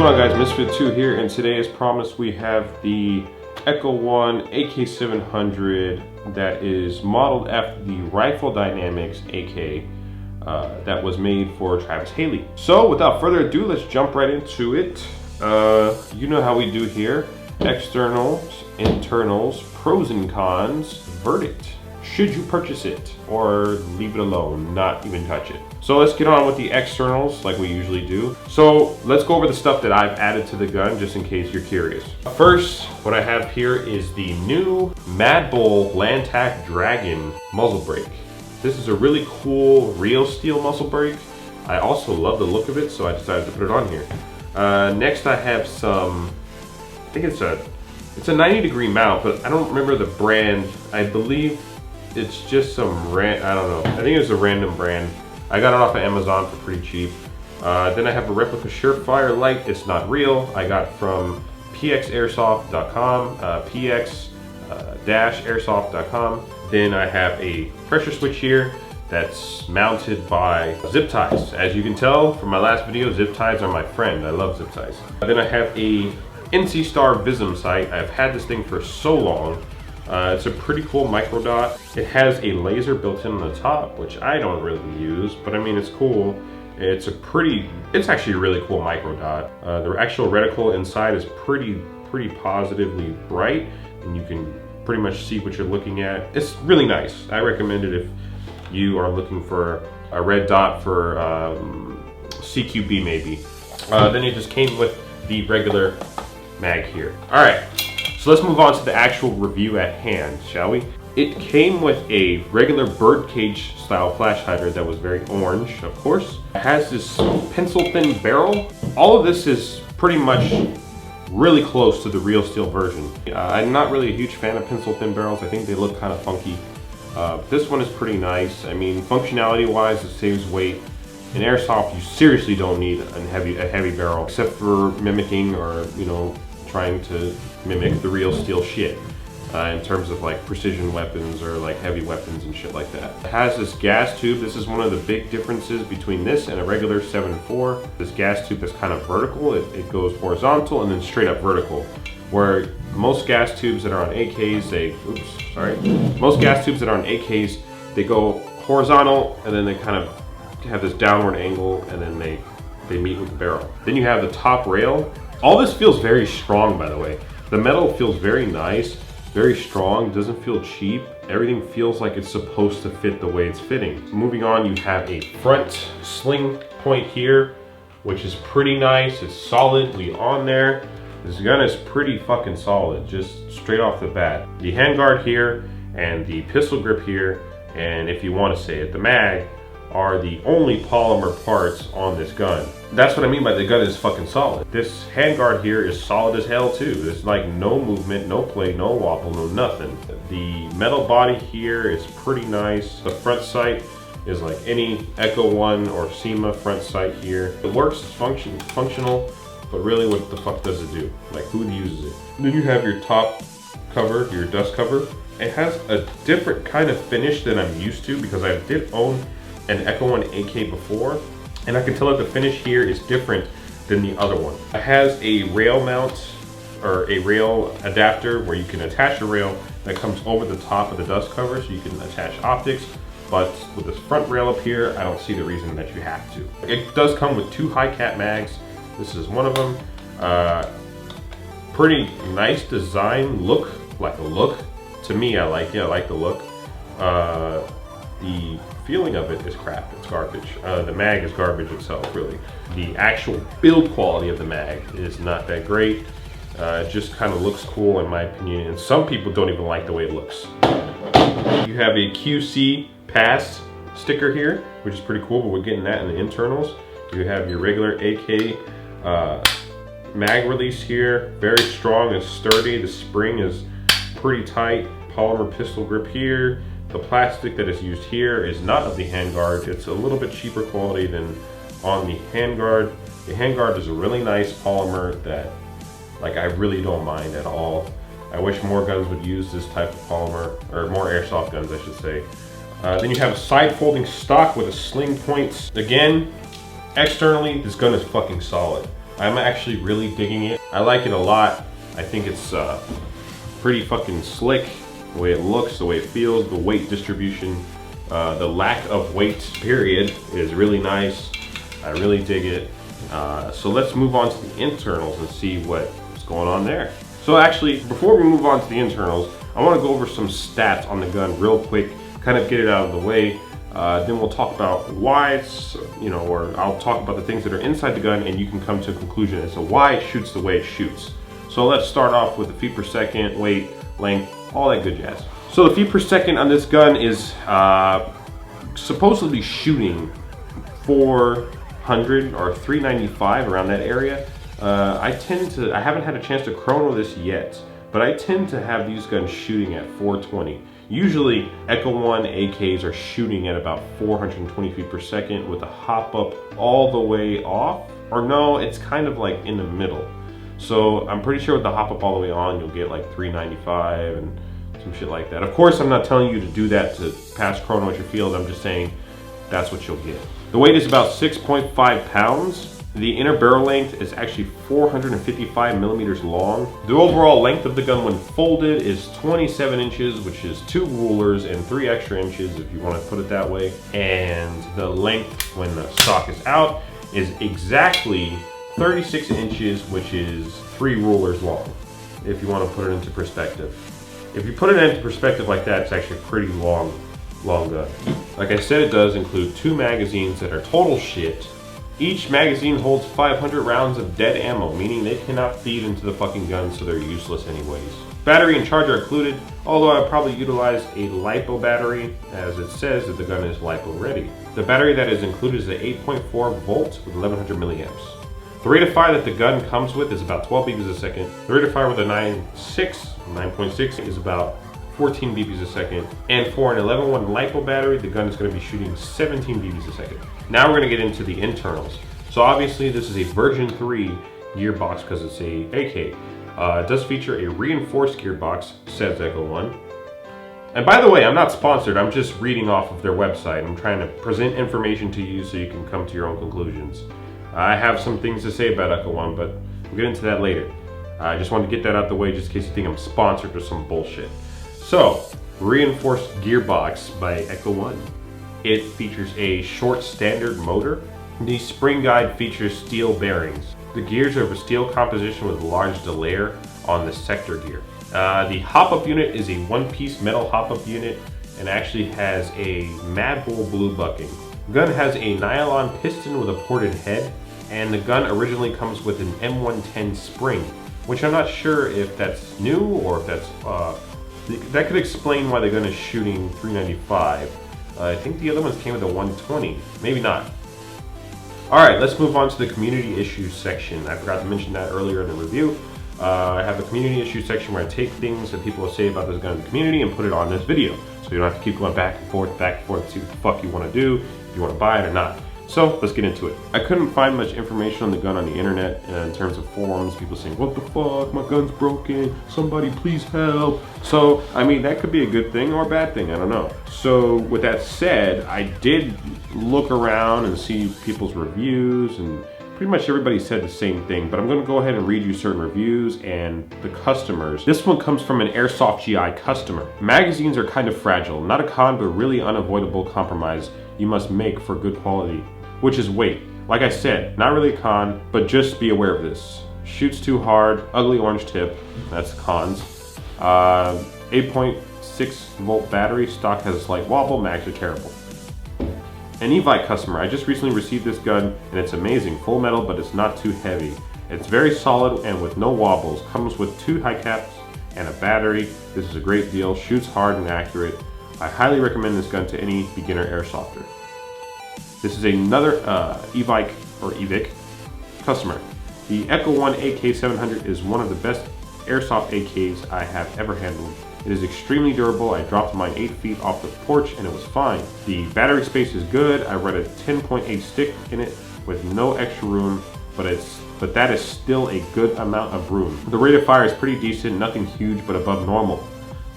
going on, guys? MISFIT 2 here, and today, as promised, we have the Echo1 AK700 that is modeled after the Rifle Dynamics AK that was made for Travis Haley. So without further ado, let's jump right into it. You know how we do here. Externals, internals, pros and cons, verdict. Should you purchase it or leave it alone, not even touch it? So let's get on with the externals like we usually do. So let's go over the stuff that I've added to the gun just in case you're curious. First, what I have here is the new Mad Bull Lantac Dragon muzzle brake. This is a really cool real steel muzzle brake. I also love the look of it, so I decided to put it on here. Next I have some, I think it's a 90-degree mount, but I don't remember the brand. I believe it's just some I don't know. I think it's a random brand. I got it off of Amazon for pretty cheap. Then I have a replica Surefire light. It's not real. I got from pxairsoft.com, px-airsoft.com. Then I have a pressure switch here that's mounted by zip ties. As you can tell from my last video, zip ties are my friend. I love zip ties. Then I have a NC Star Vism sight. I've had this thing for so long. It's a pretty cool micro dot. It has a laser built in on the top, which I don't really use, but I mean, it's cool. It's actually a really cool micro dot. The actual reticle inside is pretty positively bright, and you can pretty much see what you're looking at. It's really nice. I recommend it if you are looking for a red dot for CQB maybe. Then it just came with the regular mag here. All right. So let's move on to the actual review at hand, shall we? It came with a regular birdcage style flash hydrant that was very orange, of course. It has this pencil thin barrel. All of this is pretty much really close to the real steel version. I'm not really a huge fan of pencil thin barrels. I think they look kind of funky. This one is pretty nice. I mean, functionality wise, it saves weight. In airsoft, you seriously don't need a heavy barrel, except for mimicking or, you know, trying to mimic the real steel shit in terms of like precision weapons or like heavy weapons and shit like that. It has this gas tube. This is one of the big differences between this and a regular 7.4. This gas tube is kind of vertical. It goes horizontal and then straight up vertical. Where most gas tubes that are on AKs, most gas tubes that are on AKs, they go horizontal and then they kind of have this downward angle and then they meet with the barrel. Then you have the top rail. All this feels very strong, by the way. The metal feels very nice, very strong, doesn't feel cheap. Everything feels like it's supposed to fit the way it's fitting. Moving on, you have a front sling point here, which is pretty nice. It's solidly on there. This gun is pretty fucking solid, just straight off the bat. The handguard here and the pistol grip here, and if you want to say it, the mag, are the only polymer parts on this gun. That's what I mean by the gun is fucking solid. This handguard here is solid as hell too. There's like no movement, no play, no wobble, no nothing. The metal body here is pretty nice. The front sight is like any Echo1 or SEMA front sight here. It works, it's functional, but really what the fuck does it do? Like, who uses it? Then you have your top cover, your dust cover. It has a different kind of finish than I'm used to because I did own an Echo1 AK before, and I can tell that the finish here is different than the other one. It has a rail mount or a rail adapter where you can attach a rail that comes over the top of the dust cover so you can attach optics, but with this front rail up here, I don't see the reason that you have to. It does come with 2 high cap mags. This is one of them. Pretty nice design, look. To me, I like the look. The feeling of it is crap, it's garbage. The mag is garbage itself, really. The actual build quality of the mag is not that great. It just kind of looks cool in my opinion, and some people don't even like the way it looks. You have a QC pass sticker here, which is pretty cool, but we're getting that in the internals. You have your regular AK mag release here, very strong and sturdy. The spring is pretty tight. Polymer pistol grip here. The plastic that is used here is not of the handguard. It's a little bit cheaper quality than on the handguard. The handguard is a really nice polymer that, like, I really don't mind at all. I wish more guns would use this type of polymer, or more airsoft guns, I should say. Then you have a side folding stock with a sling point. Again, externally, this gun is fucking solid. I'm actually really digging it. I like it a lot. I think it's pretty fucking slick. The way it looks, the way it feels, the weight distribution, the lack of weight, period, is really nice. I really dig it. So let's move on to the internals and see what's going on there. So actually, before we move on to the internals, I want to go over some stats on the gun real quick, kind of get it out of the way. Then we'll talk about why it's, or I'll talk about the things that are inside the gun, and you can come to a conclusion as to why it shoots the way it shoots. So let's start off with the feet per second, weight, length, all that good jazz. So the feet per second on this gun is supposedly shooting 400 or 395, around that area. I haven't had a chance to chrono this yet, but I tend to have these guns shooting at 420. Usually Echo1 AKs are shooting at about 420 feet per second with a hop up all the way off, or no, it's kind of like in the middle. So I'm pretty sure with the hop up all the way on, you'll get like 395 and some shit like that. Of course, I'm not telling you to do that to pass chrono at your field. I'm just saying that's what you'll get. The weight is about 6.5 pounds. The inner barrel length is actually 455 millimeters long. The overall length of the gun when folded is 27 inches, which is 2 rulers and 3 extra inches if you want to put it that way. And the length when the stock is out is exactly 36 inches, which is 3 rulers long, if you want to put it into perspective. If you put it into perspective like that, it's actually a pretty long gun. Like I said, it does include 2 magazines that are total shit. Each magazine holds 500 rounds of dead ammo, meaning they cannot feed into the fucking gun, so they're useless anyways. Battery and charger are included, although I probably utilize a LiPo battery, as it says that the gun is LiPo ready. The battery that is included is the 8.4 volts with 1100 milliamps. The rate of fire that the gun comes with is about 12 BBs a second. The rate of fire with a 9.6 is about 14 BBs a second. And for an 11.1 LiPo battery, the gun is going to be shooting 17 BBs a second. Now we're going to get into the internals. So obviously this is a version 3 gearbox because it's a AK. It does feature a reinforced gearbox, says Echo1. And by the way, I'm not sponsored, I'm just reading off of their website. I'm trying to present information to you so you can come to your own conclusions. I have some things to say about Echo1, but we'll get into that later. I just wanted to get that out the way just in case you think I'm sponsored or some bullshit. So, reinforced gearbox by Echo1. It features a short standard motor. The spring guide features steel bearings. The gears are of a steel composition with large delayer on the sector gear. The hop-up unit is a one-piece metal hop-up unit and actually has a Mad Bull blue bucking. The gun has a nylon piston with a ported head, and the gun originally comes with an M110 spring, which I'm not sure if that's new or if that's that could explain why the gun is shooting 395. I think the other ones came with a 120, maybe not. Alright, let's move on to the community issues section. I forgot to mention that earlier in the review. I have the community issues section where I take things that people say about this gun in the community and put it on this video. So you don't have to keep going back and forth, see what the fuck you want to do, if you want to buy it or not. So let's get into it. I couldn't find much information on the gun on the internet in terms of forums, people saying, what the fuck, my gun's broken, somebody please help. So, I mean, that could be a good thing or a bad thing, I don't know. So with that said, I did look around and see people's reviews, and pretty much everybody said the same thing, but I'm gonna go ahead and read you certain reviews and the customers. This one comes from an Airsoft GI customer. Magazines are kind of fragile, not a con, but really unavoidable compromise you must make for good quality, which is weight. Like I said, not really a con, but just be aware of this. Shoots too hard, ugly orange tip, that's cons. 8.6 volt battery, stock has a slight wobble, mags are terrible. An Evite customer, I just recently received this gun and it's amazing, full metal but it's not too heavy. It's very solid and with no wobbles, comes with 2 high caps and a battery. This is a great deal, shoots hard and accurate. I highly recommend this gun to any beginner airsofter. This is another Evic customer. The Echo1 AK700 is one of the best airsoft AKs I have ever handled. It is extremely durable. I dropped mine 8 feet off the porch and it was fine. The battery space is good. I read a 10.8 stick in it with no extra room, but that is still a good amount of room. The rate of fire is pretty decent, nothing huge but above normal.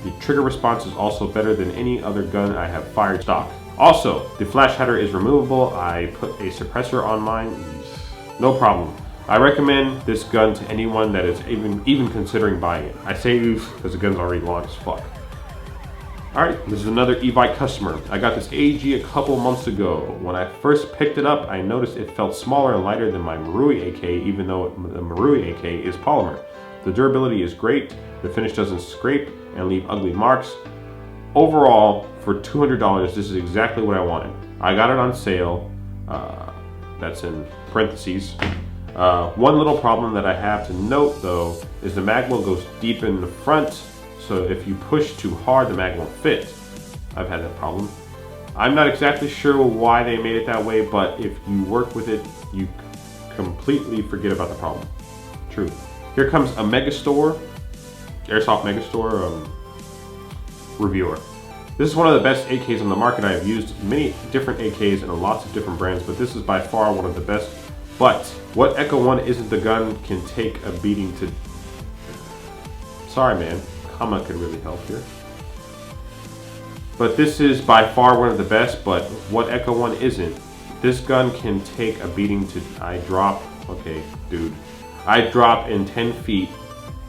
The trigger response is also better than any other gun I have fired stock. Also, the flash header is removable. I put a suppressor on mine, no problem. I recommend this gun to anyone that is even considering buying it. I say this because the gun's already long as fuck. Alright, this is another e-bike customer. I got this AG a couple months ago. When I first picked it up, I noticed it felt smaller and lighter than my Marui AK, even though the Marui AK is polymer. The durability is great, the finish doesn't scrape and leave ugly marks. Overall, for $200, this is exactly what I wanted. I got it on sale, that's in parentheses. One little problem that I have to note though, is the mag well goes deep in the front, so if you push too hard, the mag won't fit. I've had that problem. I'm not exactly sure why they made it that way, but if you work with it, you completely forget about the problem. True. Here comes a Megastore, Airsoft Megastore reviewer. This is one of the best AKs on the market. I have used many different AKs and lots of different brands, but this is by far one of the best. But what Echo1 isn't the gun can take a beating to... Sorry man, comma could really help here. But this is by far one of the best, but what Echo1 isn't, this gun can take a beating to... Okay, dude. I dropped in 10 feet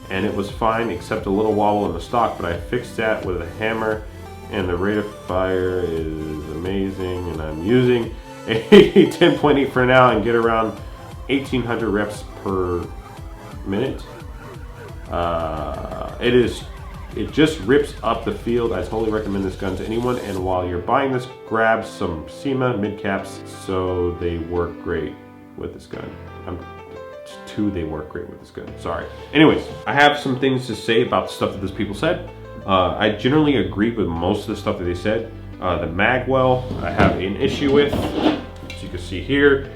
and it was fine except a little wobble in the stock, but I fixed that with a hammer and the rate of fire is amazing, and I'm using a 10.8 for now and get around 1800 reps per minute. It just rips up the field. I totally recommend this gun to anyone, and while you're buying this, grab some SEMA mid caps so they work great with this gun. They work great with this gun, sorry. Anyways, I have some things to say about the stuff that these people said. I generally agree with most of the stuff that they said. The magwell, I have an issue with, as you can see here.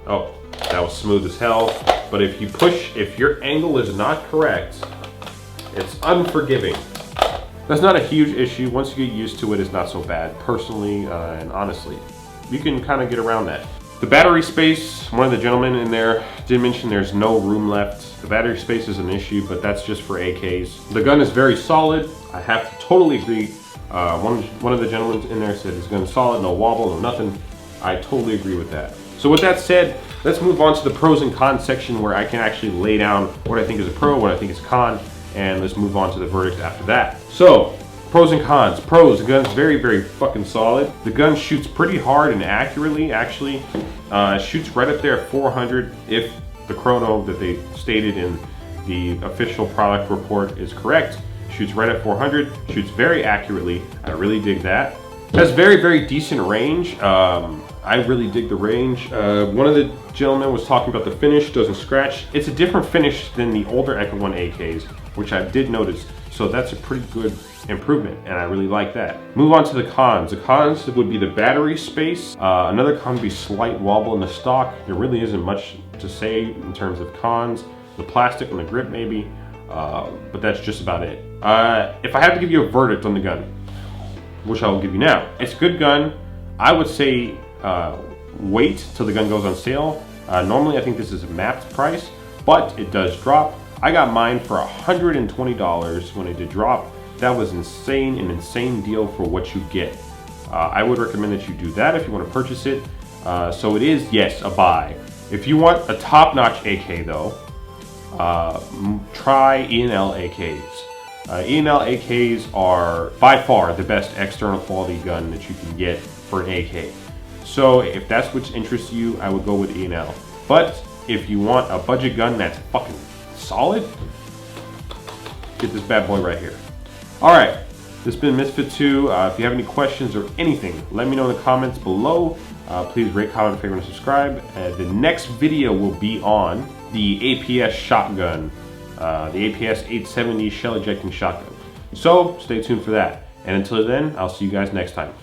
Oh, that was smooth as hell. But if you push, if your angle is not correct, it's unforgiving. That's not a huge issue. Once you get used to it, it's not so bad. Personally and honestly, you can kind of get around that. The battery space, one of the gentlemen in there did mention there's no room left. The battery space is an issue, but that's just for AKs. The gun is very solid. I have to totally agree. One of the gentlemen in there said his gun's solid, no wobble, no nothing. I totally agree with that. So with that said, let's move on to the pros and cons section where I can actually lay down what I think is a pro, what I think is a con, and let's move on to the verdict after that. So, pros and cons. Pros, the gun's very, very fucking solid. The gun shoots pretty hard and accurately, actually. It shoots right up there at 400 if the chrono that they stated in the official product report is correct. Shoots right at 400, shoots very accurately. I really dig that. Has very, very decent range. I really dig the range. One of the gentlemen was talking about the finish, doesn't scratch. It's a different finish than the older Echo1 AKs, which I did notice. So that's a pretty good improvement, and I really like that. Move on to the cons. The cons would be the battery space. Another con would be slight wobble in the stock. There really isn't much to say in terms of cons. The plastic and the grip maybe, but that's just about it. If I had to give you a verdict on the gun, which I will give you now, it's a good gun. I would say wait till the gun goes on sale. Normally I think this is a mapped price, but it does drop. I got mine for $120 when it did drop. That was insane, an insane deal for what you get. I would recommend that you do that if you want to purchase it. So it is, yes, a buy. If you want a top-notch AK though, try E&L AKs. E&L AKs are by far the best external quality gun that you can get for an AK. So if that's what interests you, I would go with E&L. But if you want a budget gun that's fucking solid, get this bad boy right here. Alright, this has been Misfit 2. If you have any questions or anything, let me know in the comments below. Please rate, comment, favorite, and subscribe. The next video will be on the APS shotgun, the APS 870 shell ejecting shotgun. So stay tuned for that. And until then, I'll see you guys next time.